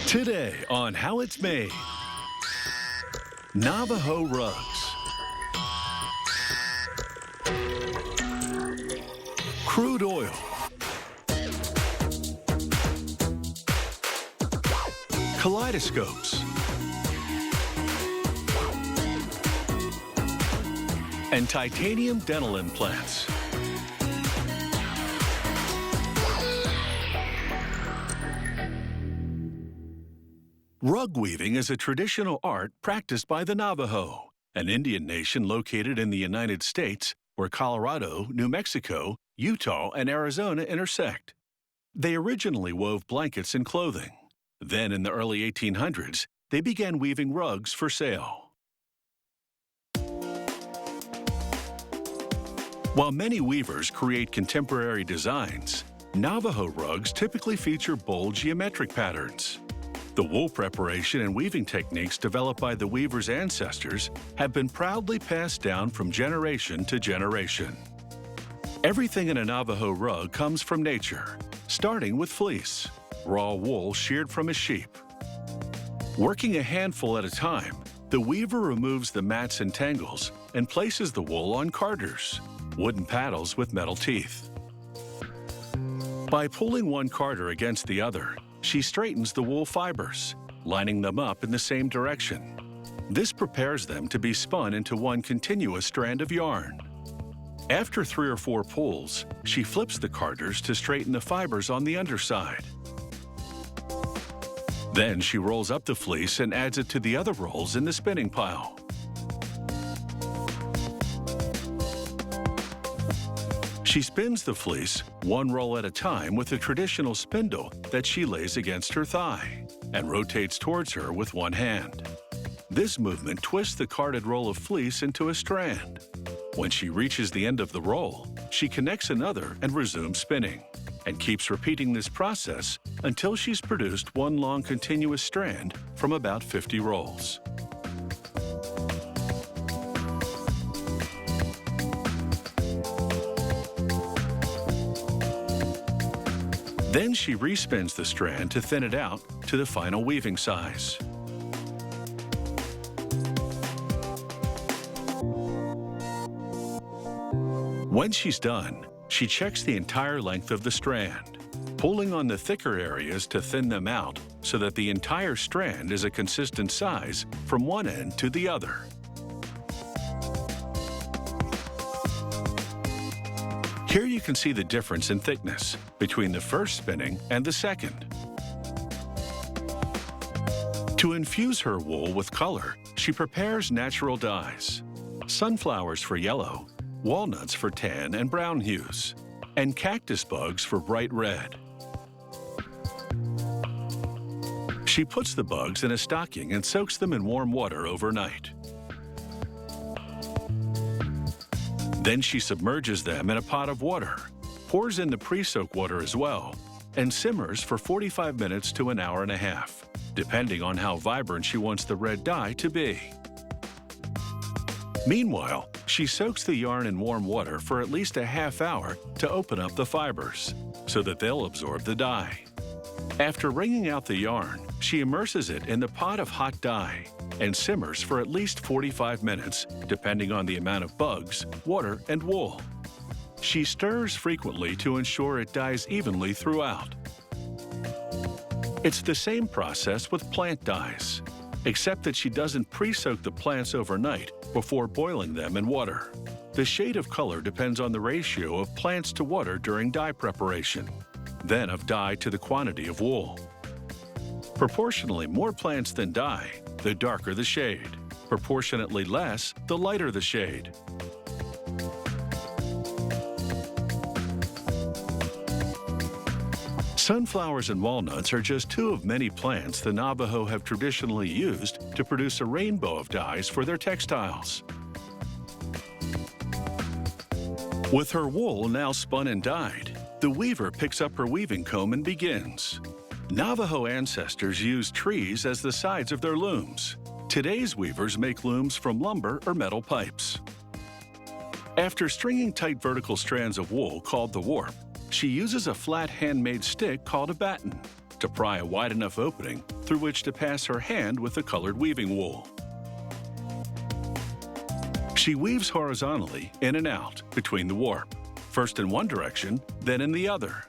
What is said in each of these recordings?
Today on How It's Made, Navajo rugs, crude oil, kaleidoscopes, and titanium dental implants. Rug weaving is a traditional art practiced by the Navajo, an Indian nation located in the United States where Colorado, New Mexico, Utah, and Arizona intersect. They originally wove blankets and clothing. Then, in the early 1800s, they began weaving rugs for sale. While many weavers create contemporary designs, Navajo rugs typically feature bold geometric patterns. The wool preparation and weaving techniques developed by the weavers' ancestors have been proudly passed down from generation to generation. Everything in a Navajo rug comes from nature, starting with fleece, raw wool sheared from a sheep. Working a handful at a time, the weaver removes the mats and tangles and places the wool on carders, wooden paddles with metal teeth. By pulling one carder against the other, she straightens the wool fibers, lining them up in the same direction. This prepares them to be spun into one continuous strand of yarn. After 3 or 4 pulls, she flips the carders to straighten the fibers on the underside. Then she rolls up the fleece and adds it to the other rolls in the spinning pile. She spins the fleece one roll at a time with a traditional spindle that she lays against her thigh and rotates towards her with one hand. This movement twists the carded roll of fleece into a strand. When she reaches the end of the roll, she connects another and resumes spinning, and keeps repeating this process until she's produced one long continuous strand from about 50 rolls. Then she respins the strand to thin it out to the final weaving size. When she's done, she checks the entire length of the strand, pulling on the thicker areas to thin them out so that the entire strand is a consistent size from one end to the other. Here you can see the difference in thickness between the first spinning and the second. To infuse her wool with color, she prepares natural dyes: sunflowers for yellow, walnuts for tan and brown hues, and cactus bugs for bright red. She puts the bugs in a stocking and soaks them in warm water overnight. Then she submerges them in a pot of water, pours in the pre-soak water as well, and simmers for 45 minutes to an hour and a half, depending on how vibrant she wants the red dye to be. Meanwhile, she soaks the yarn in warm water for at least a half hour to open up the fibers, so that they'll absorb the dye. After wringing out the yarn, she immerses it in the pot of hot dye and simmers for at least 45 minutes, depending on the amount of bugs, water, and wool. She stirs frequently to ensure it dyes evenly throughout. It's the same process with plant dyes, except that she doesn't pre-soak the plants overnight before boiling them in water. The shade of color depends on the ratio of plants to water during dye preparation, then of dye to the quantity of wool. Proportionally more plants than dye, the darker the shade. Proportionately less, the lighter the shade. Sunflowers and walnuts are just 2 of many plants the Navajo have traditionally used to produce a rainbow of dyes for their textiles. With her wool now spun and dyed, the weaver picks up her weaving comb and begins. Navajo ancestors used trees as the sides of their looms. Today's weavers make looms from lumber or metal pipes. After stringing tight vertical strands of wool called the warp, she uses a flat handmade stick called a batten. to pry a wide enough opening through which to pass her hand with the colored weaving wool. She weaves horizontally in and out between the warp, first in one direction, then in the other.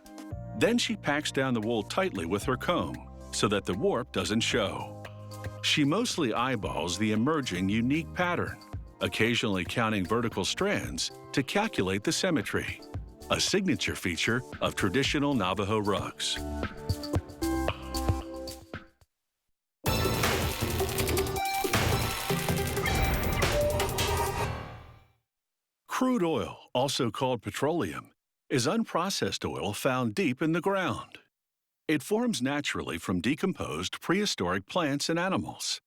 Then she packs down the wool tightly with her comb so that the warp doesn't show. She mostly eyeballs the emerging unique pattern, occasionally counting vertical strands to calculate the symmetry, a signature feature of traditional Navajo rugs. Crude oil, also called petroleum, is unprocessed oil found deep in the ground. It forms naturally from decomposed prehistoric plants and animals.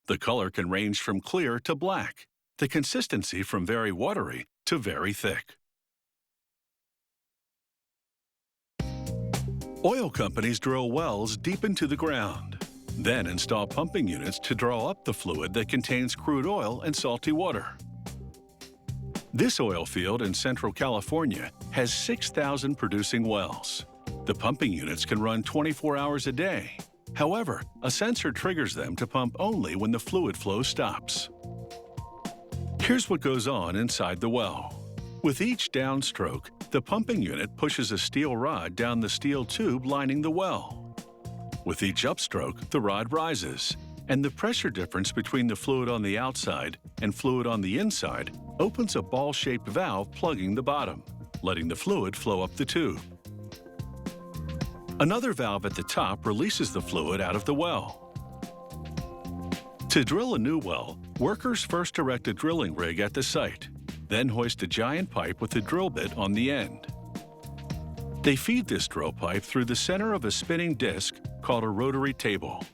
The color can range from clear to black, the consistency from very watery to very thick. Oil companies drill wells deep into the ground, then install pumping units to draw up the fluid that contains crude oil and salty water. This oil field in Central California has 6,000 producing wells. The pumping units can run 24 hours a day. However, a sensor triggers them to pump only when the fluid flow stops. Here's what goes on inside the well. With each downstroke, the pumping unit pushes a steel rod down the steel tube lining the well. With each upstroke, the rod rises, and the pressure difference between the fluid on the outside and fluid on the inside opens a ball-shaped valve plugging the bottom, letting the fluid flow up the tube. Another valve at the top releases the fluid out of the well. To drill a new well, workers first erect a drilling rig at the site, then hoist a giant pipe with a drill bit on the end. They feed this drill pipe through the center of a spinning disc called a rotary table.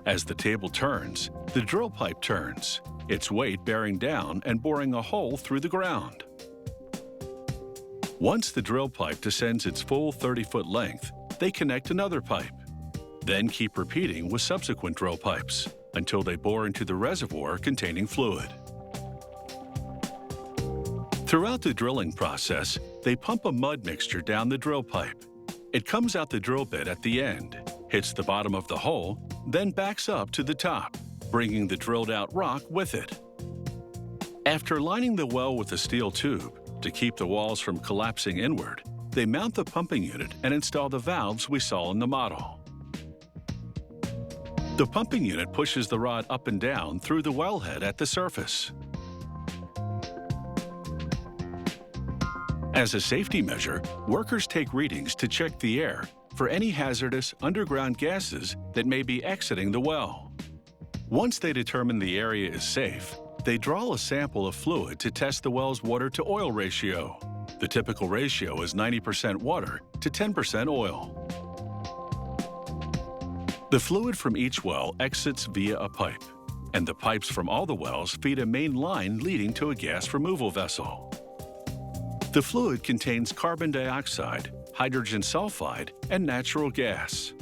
As the table turns, the drill pipe turns, its weight bearing down and boring a hole through the ground. Once the drill pipe descends its full 30-foot length, they connect another pipe, then keep repeating with subsequent drill pipes until they bore into the reservoir containing fluid. Throughout the drilling process, they pump a mud mixture down the drill pipe. It comes out the drill bit at the end, hits the bottom of the hole, then backs up to the top, bringing the drilled-out rock with it. After lining the well with a steel tube to keep the walls from collapsing inward, they mount the pumping unit and install the valves we saw in the model. The pumping unit pushes the rod up and down through the wellhead at the surface. As a safety measure, workers take readings to check the air for any hazardous underground gases that may be exiting the well. Once they determine the area is safe, they draw a sample of fluid to test the well's water-to-oil ratio. The typical ratio is 90% water to 10% oil. The fluid from each well exits via a pipe, and the pipes from all the wells feed a main line leading to a gas removal vessel. The fluid contains carbon dioxide, hydrogen sulfide, and natural gas.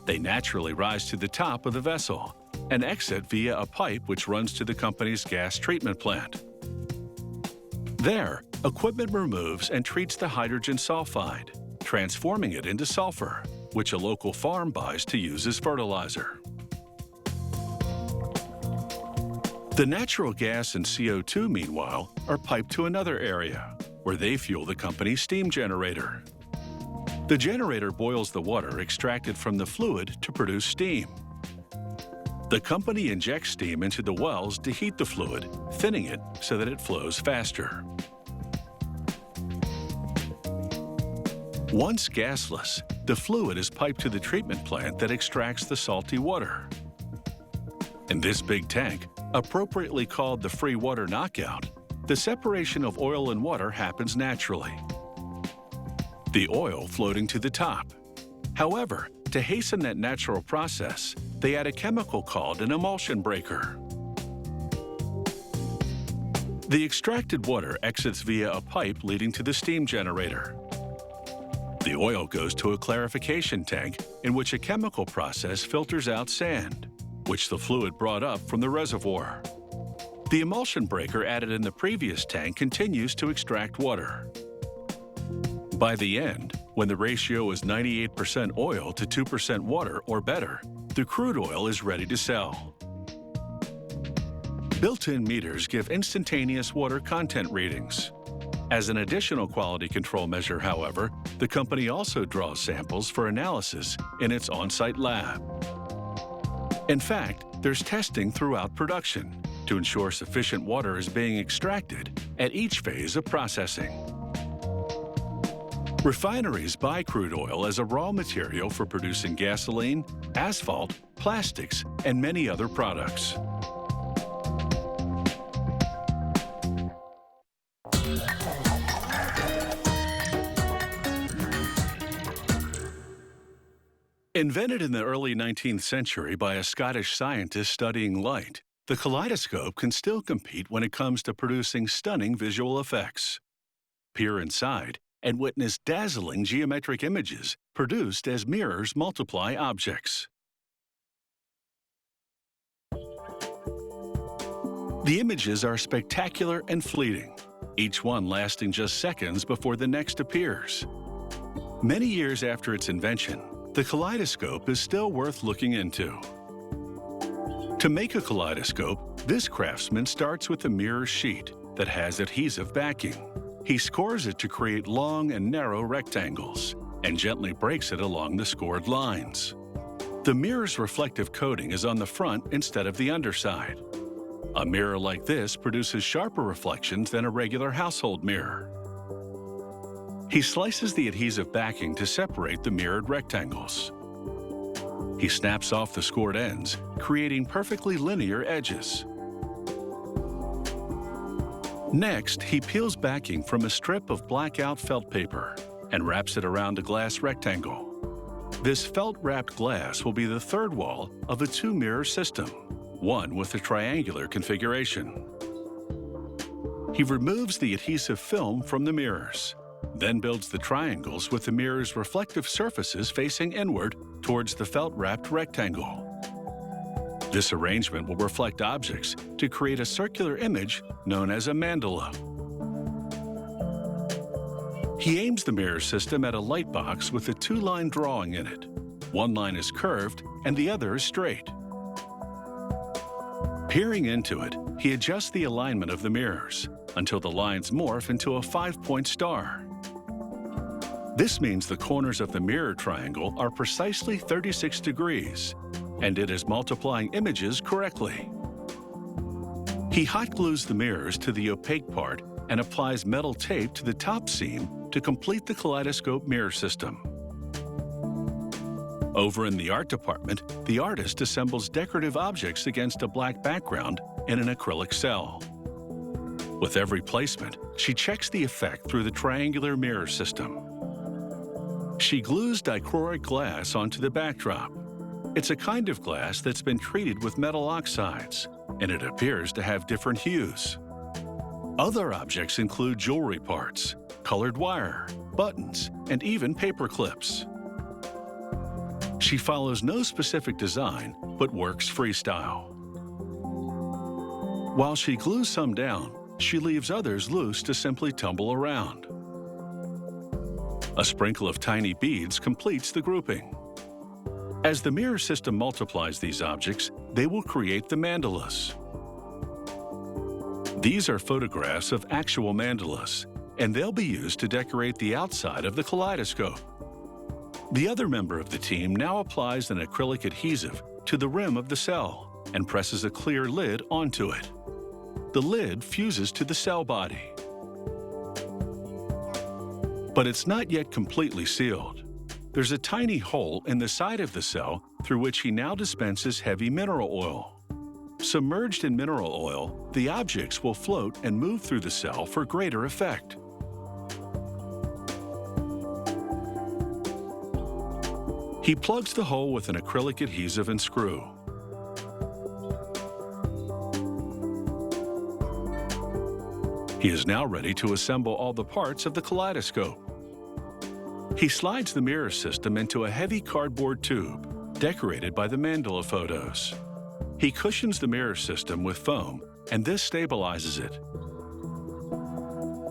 They naturally rise to the top of the vessel and exit via a pipe which runs to the company's gas treatment plant. There, equipment removes and treats the hydrogen sulfide, transforming it into sulfur, which a local farm buys to use as fertilizer. The natural gas and CO2, meanwhile, are piped to another area, where they fuel the company's steam generator. The generator boils the water extracted from the fluid to produce steam. The company injects steam into the wells to heat the fluid, thinning it so that it flows faster. Once gasless, the fluid is piped to the treatment plant that extracts the salty water. In this big tank, appropriately called the free water knockout, the separation of oil and water happens naturally, the oil floating to the top. However, to hasten that natural process, they add a chemical called an emulsion breaker. The extracted water exits via a pipe leading to the steam generator. The oil goes to a clarification tank in which a chemical process filters out sand, which the fluid brought up from the reservoir. The emulsion breaker added in the previous tank continues to extract water. By the end, When the ratio is 98% oil to 2% water or better, the crude oil is ready to sell. Built-in meters give instantaneous water content readings. As an additional quality control measure, however, the company also draws samples for analysis in its on-site lab. In fact, there's testing throughout production to ensure sufficient water is being extracted at each phase of processing. Refineries buy crude oil as a raw material for producing gasoline, asphalt, plastics, and many other products. Invented in the early 19th century by a Scottish scientist studying light, the kaleidoscope can still compete when it comes to producing stunning visual effects. Peer inside and witness dazzling geometric images produced as mirrors multiply objects. The images are spectacular and fleeting, each one lasting just seconds before the next appears. Many years after its invention, the kaleidoscope is still worth looking into. To make a kaleidoscope, this craftsman starts with a mirror sheet that has adhesive backing. He scores it to create long and narrow rectangles and gently breaks it along the scored lines. The mirror's reflective coating is on the front instead of the underside. A mirror like this produces sharper reflections than a regular household mirror. He slices the adhesive backing to separate the mirrored rectangles. He snaps off the scored ends, creating perfectly linear edges. Next, he peels backing from a strip of blackout felt paper and wraps it around a glass rectangle. This felt-wrapped glass will be the third wall of a two-mirror system, one with a triangular configuration. He removes the adhesive film from the mirrors, then builds the triangles with the mirror's reflective surfaces facing inward towards the felt-wrapped rectangle. This arrangement will reflect objects to create a circular image known as a mandala. He aims the mirror system at a light box with a two-line drawing in it. One line is curved and the other is straight. Peering into it, he adjusts the alignment of the mirrors until the lines morph into a 5-point star. This means the corners of the mirror triangle are precisely 36 degrees, and it is multiplying images correctly. He hot glues the mirrors to the opaque part and applies metal tape to the top seam to complete the kaleidoscope mirror system. Over in the art department, the artist assembles decorative objects against a black background in an acrylic cell. With every placement, she checks the effect through the triangular mirror system. She glues dichroic glass onto the backdrop. It's a kind of glass that's been treated with metal oxides, and it appears to have different hues. Other objects include jewelry parts, colored wire, buttons, and even paper clips. She follows no specific design, but works freestyle. While she glues some down, she leaves others loose to simply tumble around. A sprinkle of tiny beads completes the grouping. As the mirror system multiplies these objects, they will create the mandalas. These are photographs of actual mandalas, and they'll be used to decorate the outside of the kaleidoscope. The other member of the team now applies an acrylic adhesive to the rim of the cell and presses a clear lid onto it. The lid fuses to the cell body. But it's not yet completely sealed. There's a tiny hole in the side of the cell through which he now dispenses heavy mineral oil. Submerged in mineral oil, the objects will float and move through the cell for greater effect. He plugs the hole with an acrylic adhesive and screw. He is now ready to assemble all the parts of the kaleidoscope. He slides the mirror system into a heavy cardboard tube, decorated by the mandala photos. He cushions the mirror system with foam, and this stabilizes it.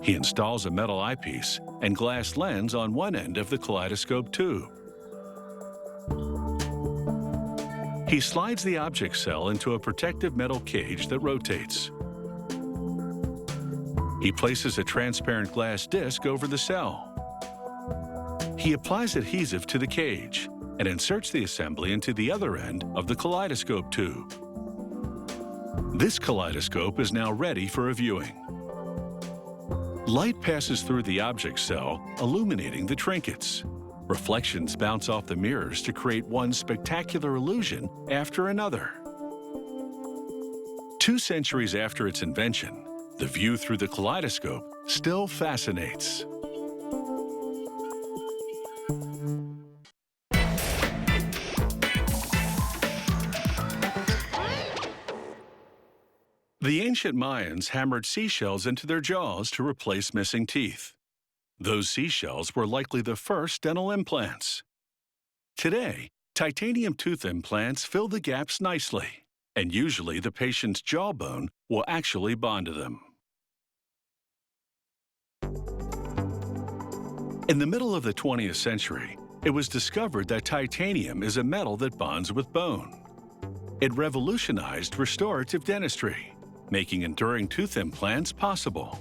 He installs a metal eyepiece and glass lens on one end of the kaleidoscope tube. He slides the object cell into a protective metal cage that rotates. He places a transparent glass disc over the cell. He applies adhesive to the cage and inserts the assembly into the other end of the kaleidoscope tube. This kaleidoscope is now ready for a viewing. Light passes through the object cell, illuminating the trinkets. Reflections bounce off the mirrors to create one spectacular illusion after another. 2 centuries after its invention, the view through the kaleidoscope still fascinates. The ancient Mayans hammered seashells into their jaws to replace missing teeth. Those seashells were likely the first dental implants. Today, titanium tooth implants fill the gaps nicely, and usually the patient's jawbone will actually bond to them. In the middle of the 20th century, it was discovered that titanium is a metal that bonds with bone. It revolutionized restorative dentistry, making enduring tooth implants possible.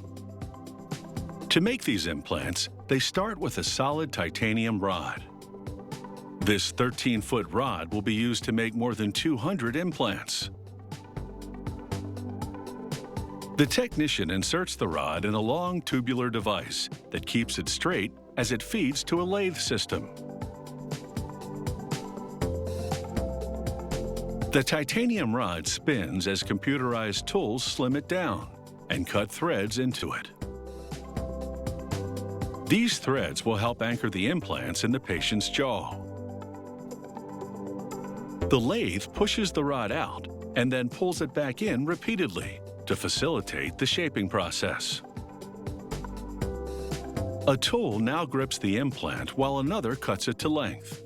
To make these implants, they start with a solid titanium rod. This 13-foot rod will be used to make more than 200 implants. The technician inserts the rod in a long tubular device that keeps it straight as it feeds to a lathe system. The titanium rod spins as computerized tools slim it down and cut threads into it. These threads will help anchor the implants in the patient's jaw. The lathe pushes the rod out and then pulls it back in repeatedly to facilitate the shaping process. A tool now grips the implant while another cuts it to length.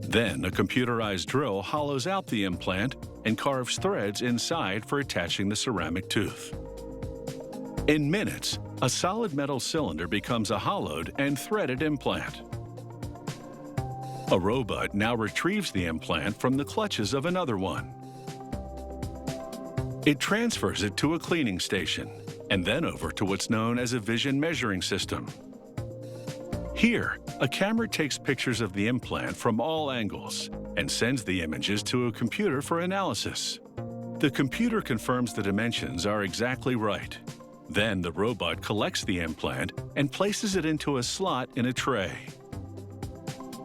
Then a computerized drill hollows out the implant and carves threads inside for attaching the ceramic tooth. In minutes, a solid metal cylinder becomes a hollowed and threaded implant. A robot now retrieves the implant from the clutches of another one. It transfers it to a cleaning station and then over to what's known as a vision measuring system. Here, a camera takes pictures of the implant from all angles and sends the images to a computer for analysis. The computer confirms the dimensions are exactly right. Then the robot collects the implant and places it into a slot in a tray.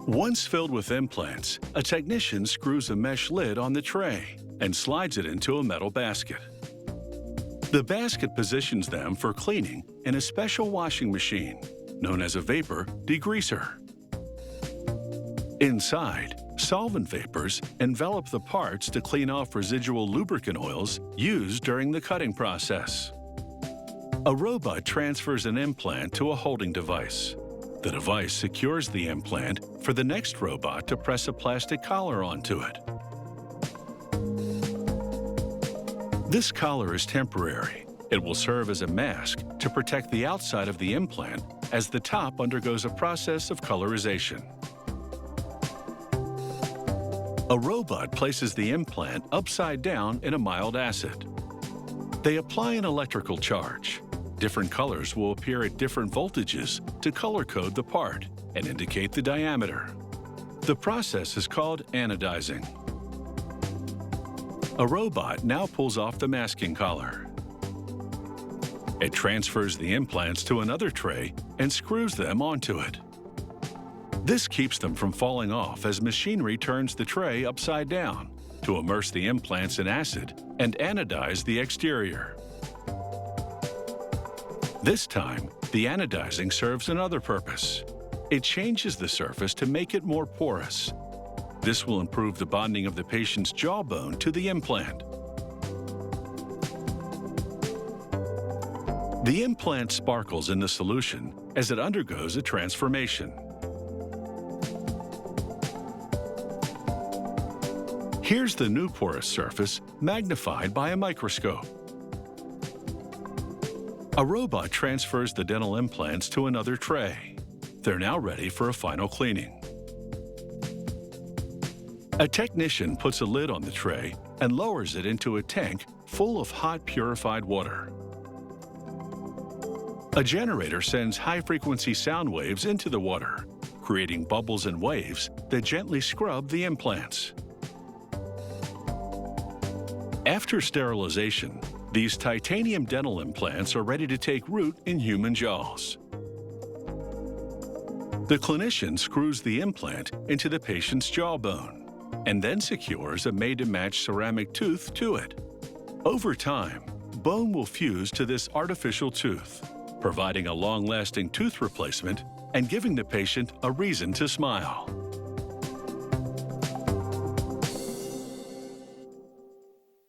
Once filled with implants, a technician screws a mesh lid on the tray and slides it into a metal basket. The basket positions them for cleaning in a special washing machine, known as a vapor degreaser. Inside, solvent vapors envelop the parts to clean off residual lubricant oils used during the cutting process. A robot transfers an implant to a holding device. The device secures the implant for the next robot to press a plastic collar onto it. This collar is temporary. It will serve as a mask to protect the outside of the implant as the top undergoes a process of colorization. A robot places the implant upside down in a mild acid. They apply an electrical charge. Different colors will appear at different voltages to color code the part and indicate the diameter. The process is called anodizing. A robot now pulls off the masking collar. It transfers the implants to another tray and screws them onto it. This keeps them from falling off as machinery turns the tray upside down to immerse the implants in acid and anodize the exterior. This time, the anodizing serves another purpose. It changes the surface to make it more porous. This will improve the bonding of the patient's jawbone to the implant. The implant sparkles in the solution as it undergoes a transformation. Here's the new porous surface magnified by a microscope. A robot transfers the dental implants to another tray. They're now ready for a final cleaning. A technician puts a lid on the tray and lowers it into a tank full of hot, purified water. A generator sends high-frequency sound waves into the water, creating bubbles and waves that gently scrub the implants. After sterilization, these titanium dental implants are ready to take root in human jaws. The clinician screws the implant into the patient's jawbone and then secures a made-to-match ceramic tooth to it. Over time, bone will fuse to this artificial tooth, providing a long-lasting tooth replacement and giving the patient a reason to smile.